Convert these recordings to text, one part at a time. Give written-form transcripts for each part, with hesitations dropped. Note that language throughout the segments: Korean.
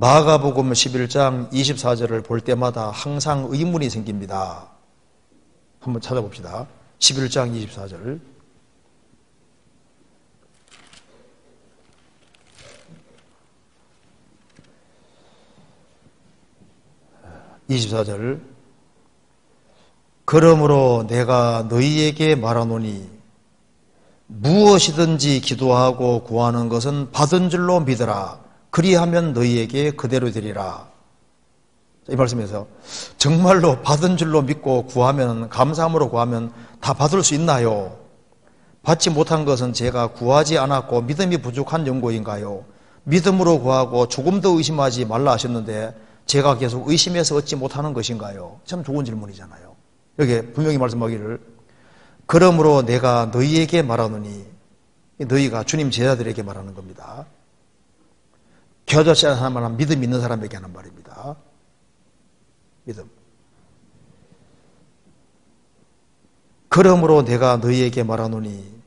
마가복음 11장 24절을 볼 때마다 항상 의문이 생깁니다. 한번 찾아봅시다. 11장 24절. 24절. 그러므로 내가 너희에게 말하노니 무엇이든지 기도하고 구하는 것은 받은 줄로 믿으라. 그리하면 너희에게 그대로 되리라. 이 말씀에서 정말로 받은 줄로 믿고 구하면, 감사함으로 구하면 다 받을 수 있나요? 받지 못한 것은 제가 구하지 않았고 믿음이 부족한 연고인가요? 믿음으로 구하고 조금 더 의심하지 말라 하셨는데 제가 계속 의심해서 얻지 못하는 것인가요? 참 좋은 질문이잖아요. 여기에 분명히 말씀하기를 그러므로 내가 너희에게 말하노니, 너희가 주님 제자들에게 말하는 겁니다. 겨자씨 하는 사람은 믿음 있는 사람에게 하는 말입니다. 믿음. 그러므로 내가 너희에게 말하노니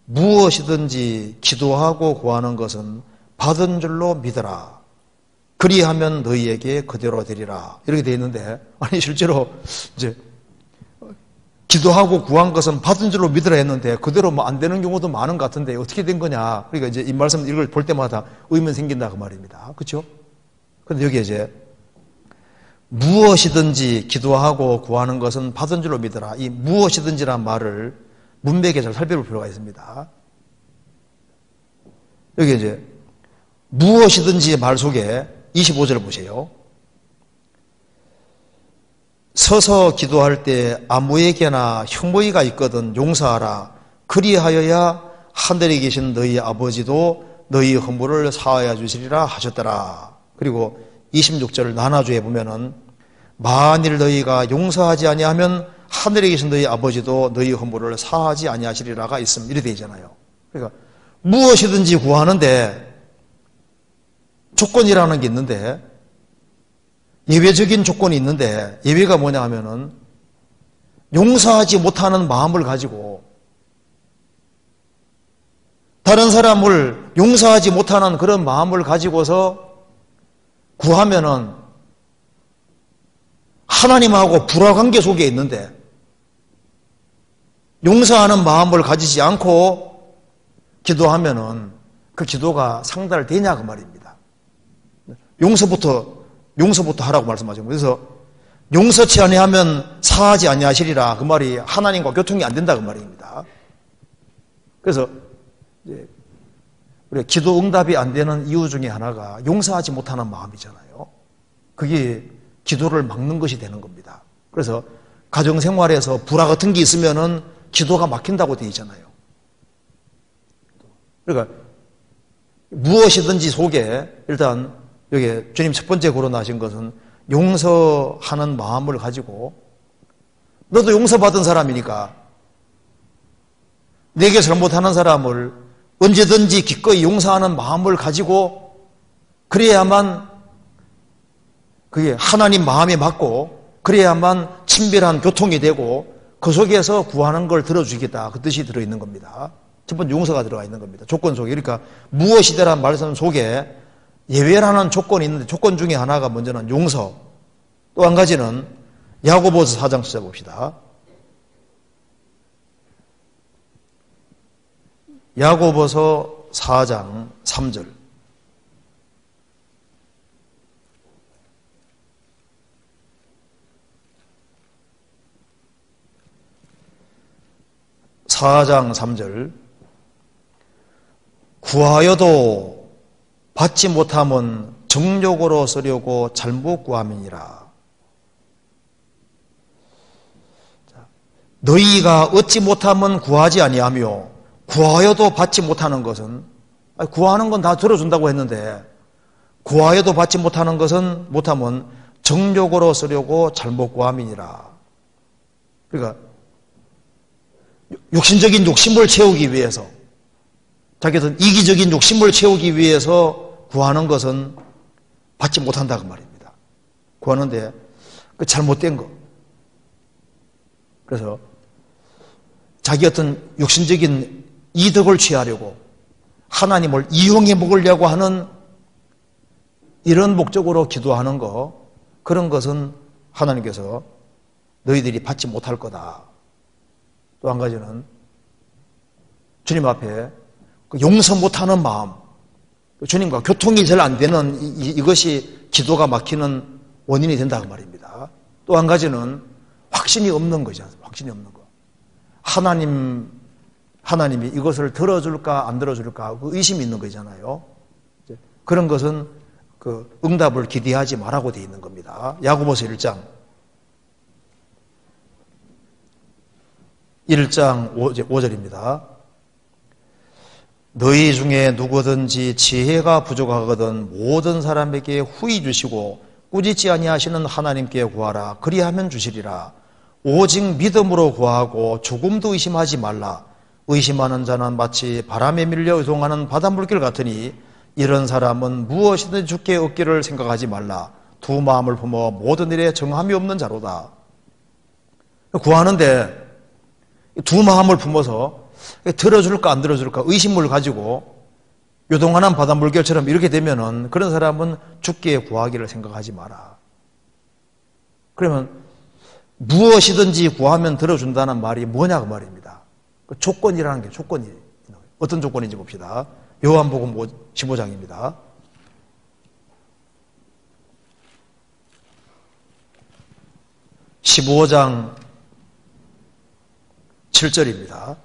무엇이든지 기도하고 구하는 것은 받은 줄로 믿어라. 그리하면 너희에게 그대로 되리라. 이렇게 되어 있는데, 아니 실제로 이제 기도하고 구한 것은 받은 줄로 믿으라 했는데 그대로 뭐 안 되는 경우도 많은 것 같은데 어떻게 된 거냐? 그러니까 이제 이 말씀 이걸 볼 때마다 의문 생긴다 그 말입니다. 그렇죠? 근데 여기 이제 무엇이든지 기도하고 구하는 것은 받은 줄로 믿어라. 이 무엇이든지란 말을 문맥에 잘 살펴볼 필요가 있습니다. 여기 이제 무엇이든지 말 속에 25절 보세요. 서서 기도할 때 아무에게나 흉모의가 있거든 용서하라. 그리하여야 하늘에 계신 너희 아버지도 너희 허물을 사하여 주시리라 하셨더라. 그리고 26절 나눠주에 보면은 만일 너희가 용서하지 아니하면 하늘에 계신 너희 아버지도 너희 허물을 사하지 아니하시리라가 있음. 이렇게 되어 있잖아요. 그러니까 무엇이든지 구하는데 조건이라는 게 있는데, 예외적인 조건이 있는데, 예외가 뭐냐 하면은 용서하지 못하는 마음을 가지고 다른 사람을 용서하지 못하는 그런 마음을 가지고서 구하면은 하나님하고 불화관계 속에 있는데 용서하는 마음을 가지지 않고 기도하면은 그 기도가 상달되냐 그 말입니다. 용서부터 하라고 말씀하죠. 그래서 용서치 아니하면 사하지 아니하시리라 그 말이 하나님과 교통이 안 된다 그 말입니다. 그래서 우리 기도 응답이 안 되는 이유 중에 하나가 용서하지 못하는 마음이잖아요. 그게 기도를 막는 것이 되는 겁니다. 그래서 가정생활에서 불화 같은 게 있으면은 기도가 막힌다고 되어 있잖아요. 그러니까 무엇이든지 속에 일단 여기 주님 첫 번째 거론하신 것은 용서하는 마음을 가지고, 너도 용서받은 사람이니까 내게 잘못하는 사람을 언제든지 기꺼이 용서하는 마음을 가지고 그래야만 그게 하나님 마음에 맞고 그래야만 친밀한 교통이 되고 그 속에서 구하는 걸 들어주겠다 그 뜻이 들어있는 겁니다. 첫 번째 용서가 들어가 있는 겁니다. 조건 속에. 그러니까 무엇이더란 말씀 속에 예외라는 조건이 있는데 조건 중에 하나가 먼저는 용서, 또 한 가지는 야고보서 4장 찾아봅시다. 야고보서 4장 3절. (4장 3절) 구하여도 받지 못함은 정욕으로 쓰려고 잘못 구함이니라. 너희가 얻지 못함은 구하지 아니하며 구하여도 받지 못하는 것은, 구하는 건 다 들어준다고 했는데 구하여도 받지 못하는 것은 못함은 정욕으로 쓰려고 잘못 구함이니라. 그러니까 육신적인 욕심을 채우기 위해서, 자기 어떤 이기적인 욕심을 채우기 위해서 구하는 것은 받지 못한다 그 말입니다. 구하는데 그 잘못된 거. 그래서 자기 어떤 육신적인 이득을 취하려고 하나님을 이용해 먹으려고 하는 이런 목적으로 기도하는 거, 그런 것은 하나님께서 너희들이 받지 못할 거다. 또 한 가지는 주님 앞에 용서 못하는 마음, 주님과 교통이 잘 안 되는 이것이 기도가 막히는 원인이 된다고 말입니다. 또 한 가지는 확신이 없는 거죠. 확신이 없는 거. 하나님이 이것을 들어줄까 안 들어줄까 그 의심이 있는 거잖아요. 그런 것은 그 응답을 기대하지 말라고 되어 있는 겁니다. 야고보서 1장 5절입니다. 너희 중에 누구든지 지혜가 부족하거든 모든 사람에게 후히 주시고 꾸짖지 아니하시는 하나님께 구하라. 그리하면 주시리라. 오직 믿음으로 구하고 조금도 의심하지 말라. 의심하는 자는 마치 바람에 밀려 요동하는 바닷물길 같으니 이런 사람은 무엇이든 주께 얻기를 생각하지 말라. 두 마음을 품어 모든 일에 정함이 없는 자로다. 구하는데 두 마음을 품어서 들어줄까 안 들어줄까 의심을 가지고 요동하는 바닷물결처럼 이렇게 되면은 그런 사람은 주께 구하기를 생각하지 마라. 그러면 무엇이든지 구하면 들어준다는 말이 뭐냐 그 말입니다. 그 조건이라는 게 조건이 어떤 조건인지 봅시다. 요한복음 15장입니다. 15장 7절입니다.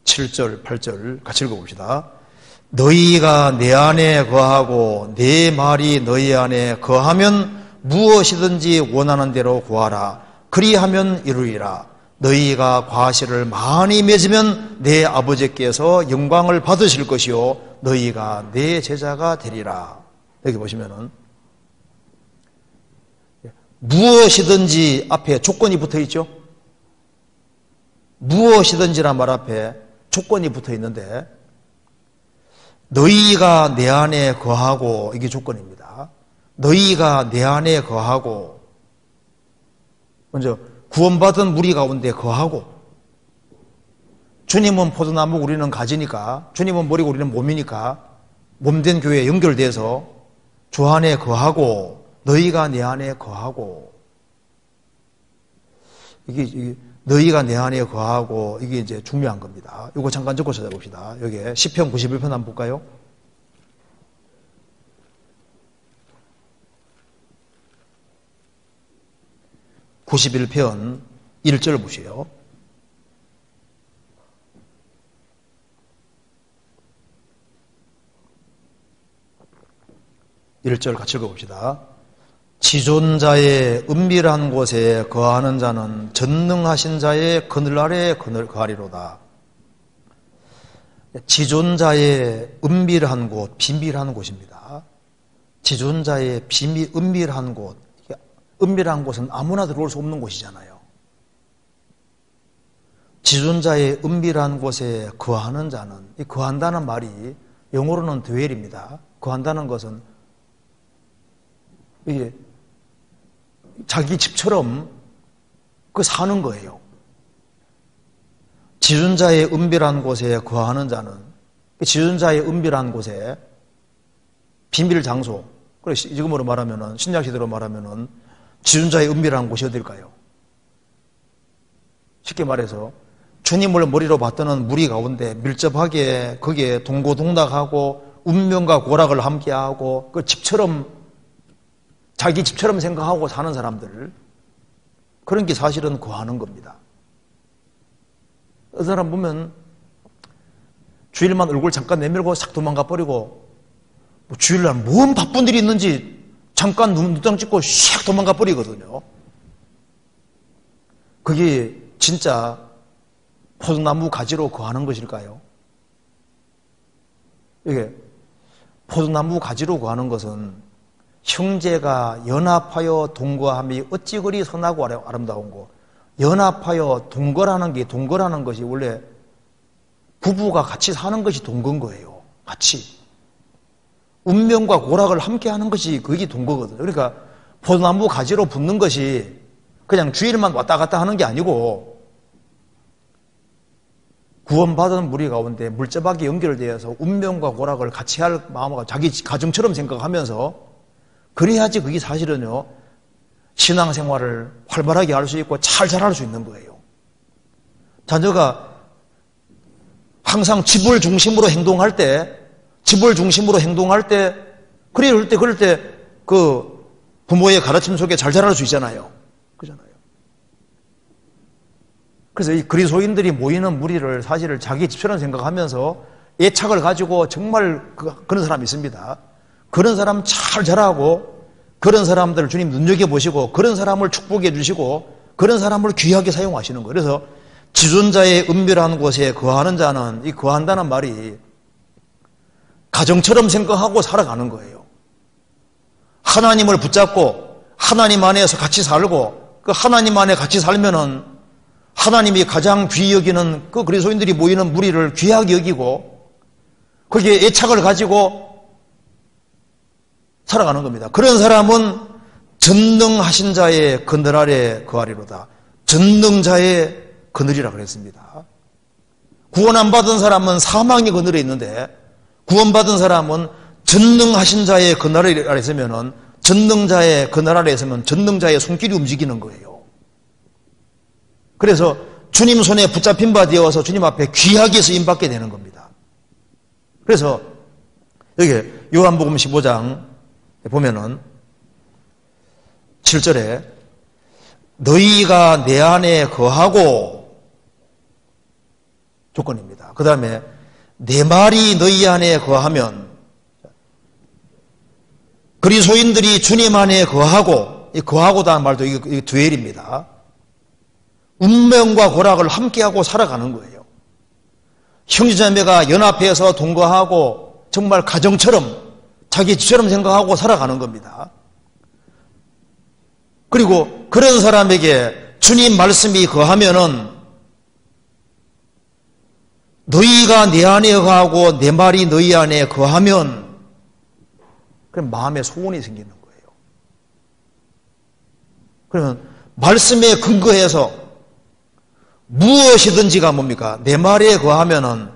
7절, 8절 같이 읽어봅시다. 너희가 내 안에 거하고 내 말이 너희 안에 거하면 무엇이든지 원하는 대로 구하라. 그리하면 이루리라. 너희가 과실을 많이 맺으면 내 아버지께서 영광을 받으실 것이요 너희가 내 제자가 되리라. 여기 보시면은 무엇이든지 앞에 조건이 붙어 있죠. 무엇이든지란 말 앞에 조건이 붙어 있는데 너희가 내 안에 거하고 이게 조건입니다. 너희가 내 안에 거하고 먼저 구원받은 무리 가운데 거하고 주님은 포도나무 우리는 가지니까 주님은 머리고 우리는 몸이니까 몸된 교회에 연결돼서 주 안에 거하고 너희가 내 안에 거하고 이게 너희가 내 안에 거하고 이게 이제 중요한 겁니다. 이거 잠깐 적고 찾아봅시다. 여기에 시편 91편 한번 볼까요? (91편) 1절 보세요. (1절) 같이 읽어봅시다. 지존자의 은밀한 곳에 거하는 자는 전능하신 자의 그늘 아래에 거하리로다. 지존자의 은밀한 곳, 비밀한 곳입니다. 지존자의 은밀한 곳. 은밀한 곳은 아무나 들어올 수 없는 곳이잖아요. 지존자의 은밀한 곳에 거하는 자는, 이 거한다는 말이 영어로는 dwell입니다. 거한다는 것은 이게 자기 집처럼 그 사는 거예요. 지존자의 은밀한 곳에 거하는 자는 지존자의 은밀한 곳에 비밀 장소. 그래 지금으로 말하면은 신약 시대로 말하면은 지존자의 은밀한 곳이 어딜까요? 쉽게 말해서 주님을 머리로 받드는 무리 가운데 밀접하게 거기에 동고동락하고 운명과 고락을 함께하고 그 집처럼 자기 집처럼 생각하고 사는 사람들 그런 게 사실은 거하는 겁니다. 그 사람 보면 주일만 얼굴 잠깐 내밀고 싹 도망가 버리고 뭐 주일날 뭔 바쁜 일이 있는지 잠깐 눈장 찍고 샥 도망가 버리거든요. 그게 진짜 포도나무 가지로 거하는 것일까요? 이게 포도나무 가지로 거하는 것은 형제가 연합하여 동거함이 어찌 그리 선하고 아름다운 거. 연합하여 동거라는 것이 원래 부부가 같이 사는 것이 동거인 거예요. 같이. 운명과 고락을 함께 하는 것이 그게 동거거든요. 그러니까 포도나무 가지로 붙는 것이 그냥 주일만 왔다 갔다 하는 게 아니고 구원받은 무리 가운데 물자박이 연결되어서 운명과 고락을 같이 할 마음과 자기 가정처럼 생각하면서 그래야지 그게 사실은요, 신앙생활을 활발하게 할 수 있고 잘 자랄 수 있는 거예요. 자녀가 항상 집을 중심으로 행동할 때, 그럴 때 그 부모의 가르침 속에 잘 자랄 수 있잖아요. 그잖아요. 그래서 이 그리스도인들이 모이는 무리를 사실을 자기 집처럼 생각하면서 애착을 가지고 정말 그런 사람이 있습니다. 그런 사람 잘 자라고, 그런 사람들을 주님 눈여겨보시고, 그런 사람을 축복해 주시고, 그런 사람을 귀하게 사용하시는 거예요. 그래서 지존자의 은밀한 곳에 거하는 자는, 이 거한다는 말이 가정처럼 생각하고 살아가는 거예요. 하나님을 붙잡고 하나님 안에서 같이 살고, 그 하나님 안에 같이 살면은 하나님이 가장 귀히 여기는 그 그리스도인들이 모이는 무리를 귀하게 여기고 거기에 애착을 가지고 살아가는 겁니다. 그런 사람은 전능하신 자의 그늘 아래 거하리로다. 전능자의 그늘이라 그랬습니다. 구원 안 받은 사람은 사망의 그늘에 있는데, 구원받은 사람은 전능하신 자의 그늘 아래 있으면은, 전능자의 그늘 아래 있으면 전능자의 손길이 움직이는 거예요. 그래서 주님 손에 붙잡힌 바 되어서 주님 앞에 귀하게 쓰임받게 되는 겁니다. 그래서 여기 요한복음 15장 보면은 7절에 너희가 내 안에 거하고, 조건입니다. 그 다음에 내 말이 너희 안에 거하면, 그리스도인들이 주님 안에 거하고, 이 거하고다는 말도 이게 듀얼입니다. 운명과 고락을 함께하고 살아가는 거예요. 형제자매가 연합해서 동거하고 정말 가정처럼 자기 집처럼 생각하고 살아가는 겁니다. 그리고 그런 사람에게 주님 말씀이 거하면은 너희가 내 안에 거하고 내 말이 너희 안에 거하면 그럼 마음에 소원이 생기는 거예요. 그러면 말씀에 근거해서 무엇이든지가 뭡니까? 내 말에 거하면은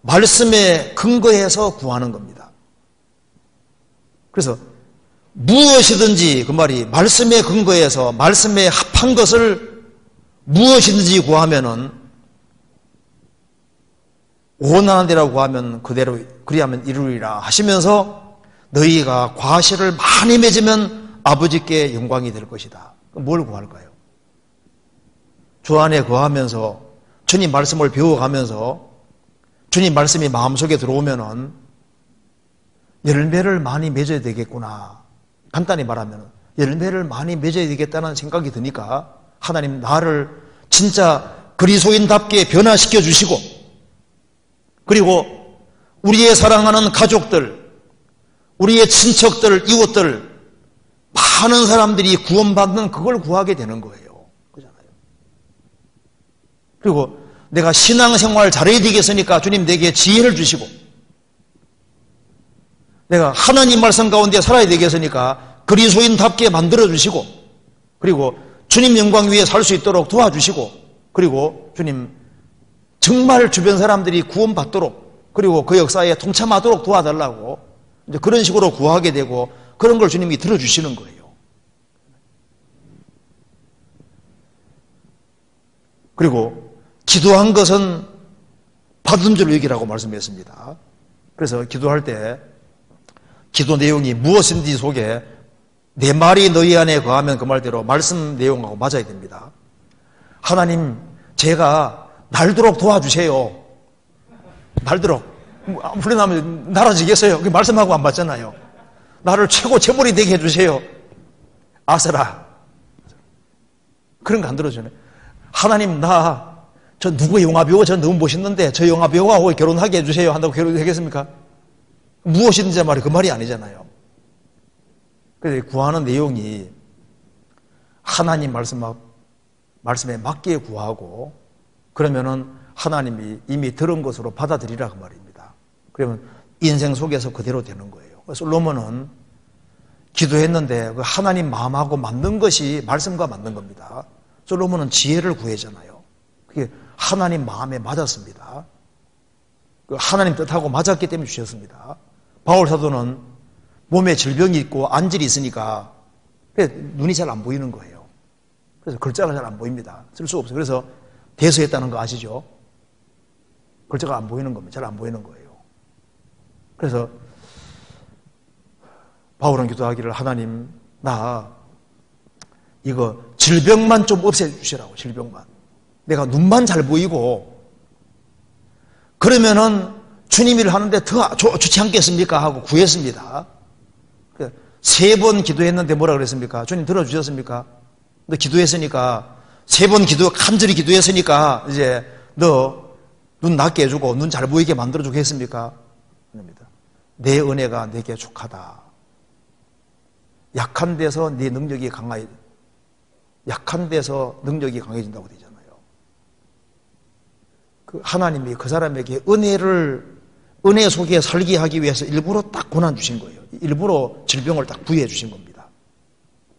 말씀에 근거해서 구하는 겁니다. 그래서 무엇이든지, 그 말이 말씀에 근거해서 말씀에 합한 것을 무엇이든지 구하면은, 원하는 대로 구하면 그대로 그리하면 이루리라 하시면서 너희가 과실을 많이 맺으면 아버지께 영광이 될 것이다. 뭘 구할까요? 주 안에 거하면서 주님 말씀을 배워가면서 주님 말씀이 마음속에 들어오면은 열매를 많이 맺어야 되겠구나. 간단히 말하면 열매를 많이 맺어야 되겠다는 생각이 드니까 하나님 나를 진짜 그리스도인답게 변화시켜 주시고, 그리고 우리의 사랑하는 가족들, 우리의 친척들, 이웃들, 많은 사람들이 구원받는 그걸 구하게 되는 거예요. 그렇잖아요. 그리고 내가 신앙생활 잘해야 되겠으니까 주님 내게 지혜를 주시고, 내가 하나님 말씀 가운데 살아야 되겠으니까 그리스도인답게 만들어주시고, 그리고 주님 영광 위에 살 수 있도록 도와주시고, 그리고 주님 정말 주변 사람들이 구원받도록, 그리고 그 역사에 동참하도록 도와달라고 이제 그런 식으로 구하게 되고, 그런 걸 주님이 들어주시는 거예요. 그리고 기도한 것은 받은 줄 여기라고 말씀했습니다. 그래서 기도할 때 기도 내용이 무엇인지 속에 내 말이 너희 안에 거하면 그 말대로 말씀 내용하고 맞아야 됩니다. 하나님, 제가 날도록 도와주세요. 날도록. 훈련하면 날아지겠어요? 그 말씀하고 안 맞잖아요. 나를 최고 재물이 되게 해주세요. 아서라. 그런 거 안 들어주네. 하나님, 저 누구 영화배우 저 너무 멋있는데 저 영화배우하고 결혼하게 해주세요. 한다고 결혼하겠습니까? 무엇이든지 말이 그 말이 아니잖아요. 그래서 구하는 내용이 하나님 말씀에 맞게 구하고, 그러면은 하나님이 이미 들은 것으로 받아들이라 그 말입니다. 그러면 인생 속에서 그대로 되는 거예요. 솔로몬은 기도했는데 그 하나님 마음하고 맞는 것이 말씀과 맞는 겁니다. 솔로몬은 지혜를 구했잖아요. 그게 하나님 마음에 맞았습니다. 하나님 뜻하고 맞았기 때문에 주셨습니다. 바울 사도는 몸에 질병이 있고 안질이 있으니까 눈이 잘 안 보이는 거예요. 그래서 글자가 잘 안 보입니다. 쓸 수가 없어요. 그래서 대서했다는 거 아시죠? 글자가 안 보이는 겁니다. 잘 안 보이는 거예요. 그래서 바울은 기도하기를 하나님 나 이거 질병만 좀 없애주시라고. 질병만. 내가 눈만 잘 보이고 그러면은 주님 일을 하는데 더 좋지 않겠습니까? 하고 구했습니다. 3번 기도했는데 뭐라 그랬습니까? 주님 들어주셨습니까? 너 기도했으니까 3번 간절히 기도했으니까 이제 너 눈 낫게 해주고 눈 잘 보이게 만들어주겠습니까? 아닙니다. 내 은혜가 내게 족하다. 약한 데서 네 능력이 약한 데서 능력이 강해진다고 되잖아요. 하나님이 그 사람에게 은혜 속에 살게 하기 위해서 일부러 딱 고난 주신 거예요. 일부러 질병을 딱 구해 주신 겁니다.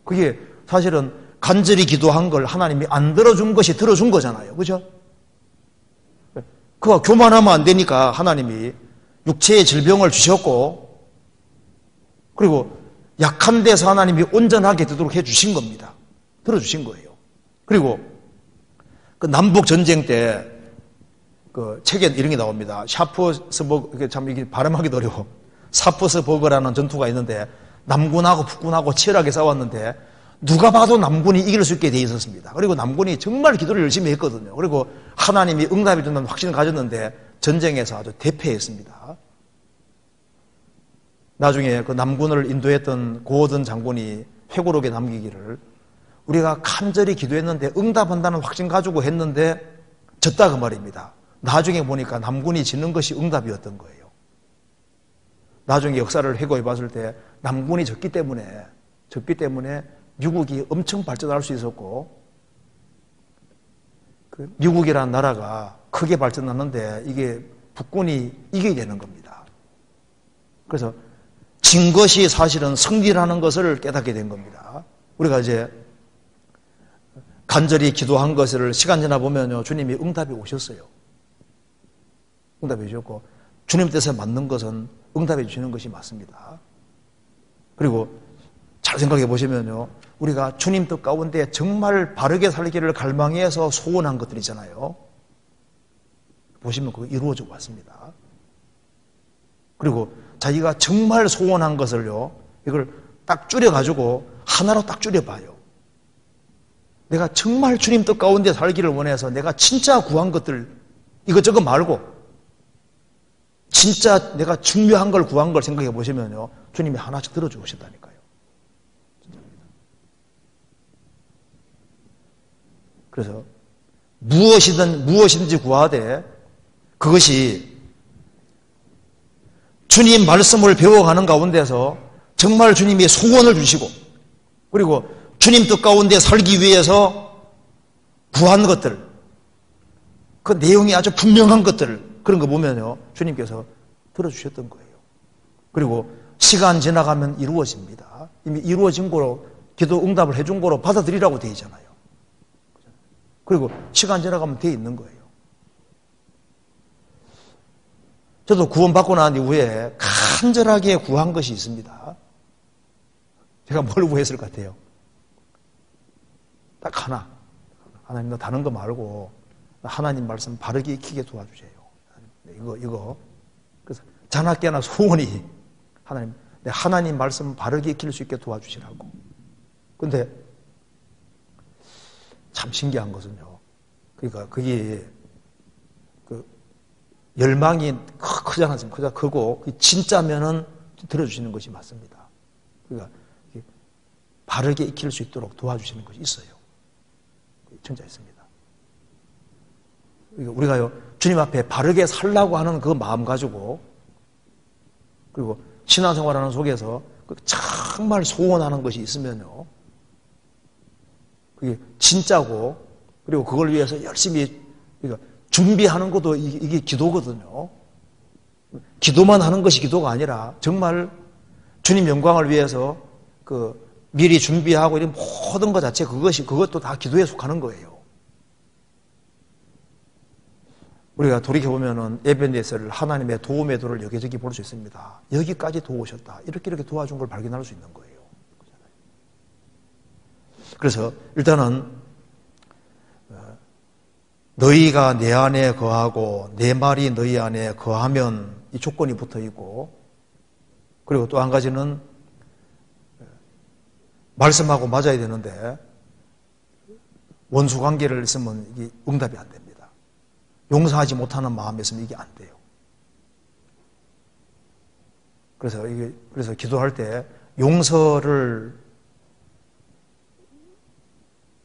그게 사실은 간절히 기도한 걸 하나님이 안 들어준 것이 들어준 거잖아요. 그죠? 그가 교만하면 안 되니까 하나님이 육체의 질병을 주셨고 그리고 약한 데서 하나님이 온전하게 되도록 해 주신 겁니다. 들어주신 거예요. 그리고 그 남북 전쟁 때 그 책에 이런 게 나옵니다. 샤프스버그, 참 이게 발음하기도 어려워. 사프스버그라는 전투가 있는데 남군하고 북군하고 치열하게 싸웠는데 누가 봐도 남군이 이길 수 있게 돼 있었습니다. 그리고 남군이 정말 기도를 열심히 했거든요. 그리고 하나님이 응답해 준다는 확신을 가졌는데 전쟁에서 아주 대패했습니다. 나중에 그 남군을 인도했던 고어든 장군이 회고록에 남기기를 우리가 간절히 기도했는데 응답한다는 확신 가지고 했는데 졌다 그 말입니다. 나중에 보니까 남군이 지는 것이 응답이었던 거예요. 나중에 역사를 회고해 봤을 때 남군이 졌기 때문에 미국이 엄청 발전할 수 있었고 그 미국이라는 나라가 크게 발전하는데 이게 북군이 이기게 되는 겁니다. 그래서 진 것이 사실은 승리라는 것을 깨닫게 된 겁니다. 우리가 이제 간절히 기도한 것을 시간 지나 보면요 주님이 응답이 오셨어요. 응답해 주셨고 주님 뜻에 맞는 것은 응답해 주시는 것이 맞습니다. 그리고 잘 생각해 보시면요 우리가 주님 뜻 가운데 정말 바르게 살기를 갈망해서 소원한 것들 있잖아요. 보시면 그거 이루어져 왔습니다. 그리고 자기가 정말 소원한 것을요 이걸 딱 줄여가지고 하나로 딱 줄여봐요. 내가 정말 주님 뜻 가운데 살기를 원해서 내가 진짜 구한 것들 이것저것 말고 진짜 내가 중요한 걸 구한 걸 생각해 보시면요 주님이 하나씩 들어주신다니까요. 그래서 무엇이든지 구하되 그것이 주님 말씀을 배워가는 가운데서 정말 주님이 소원을 주시고 그리고 주님 뜻 가운데 살기 위해서 구한 것들 그 내용이 아주 분명한 것들 그런 거 보면요 주님께서 들어주셨던 거예요. 그리고 시간 지나가면 이루어집니다. 이미 이루어진 거로 기도 응답을 해준 거로 받아들이라고 되어 있잖아요. 그리고 시간 지나가면 되어 있는 거예요. 저도 구원받고 난 이후에 간절하게 구한 것이 있습니다. 제가 뭘 구했을 것 같아요? 딱 하나. 하나님 너 다른 거 말고 하나님 말씀 바르게 익히게 도와주세요. 이거. 그래서 자나깨나 소원이 하나님 말씀 바르게 익힐 수 있게 도와주시라고. 근데 참 신기한 것은요. 그러니까 그게 열망이 크지 않습니까? 크고 진짜면은 들어주시는 것이 맞습니다. 그러니까 바르게 익힐 수 있도록 도와주시는 것이 있어요. 진짜 있습니다. 우리가요 주님 앞에 바르게 살라고 하는 그 마음 가지고 그리고 신앙생활하는 속에서 정말 소원하는 것이 있으면요 그게 진짜고 그리고 그걸 위해서 열심히 그러니까 준비하는 것도 이게 기도거든요. 기도만 하는 것이 기도가 아니라 정말 주님 영광을 위해서 미리 준비하고 이런 모든 것 자체 그것도 다 기도에 속하는 거예요. 우리가 돌이켜보면은 에벤네셀을 하나님의 도움의 도를 여기저기 볼 수 있습니다. 여기까지 도우셨다. 이렇게 도와준 걸 발견할 수 있는 거예요. 그래서 일단은 너희가 내 안에 거하고 내 말이 너희 안에 거하면 이 조건이 붙어 있고, 그리고 또 한 가지는 말씀하고 맞아야 되는데 원수 관계를 있으면 이게 응답이 안 됩니다. 용서하지 못하는 마음이 있으면 이게 안 돼요. 그래서 기도할 때 용서를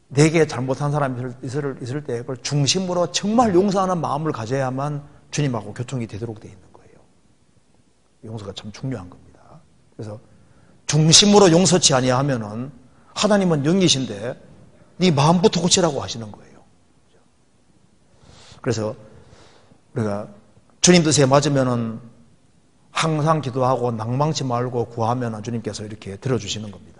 내게 잘못한 사람이 있을 때 그걸 중심으로 정말 용서하는 마음을 가져야만 주님하고 교통이 되도록 되어 있는 거예요. 용서가 참 중요한 겁니다. 그래서 중심으로 용서치 아니하면은 하나님은 영이신데 네 마음부터 고치라고 하시는 거예요. 그래서 우리가 주님 뜻에 맞으면은 항상 기도하고 낭망치 말고 구하면은 주님께서 이렇게 들어주시는 겁니다.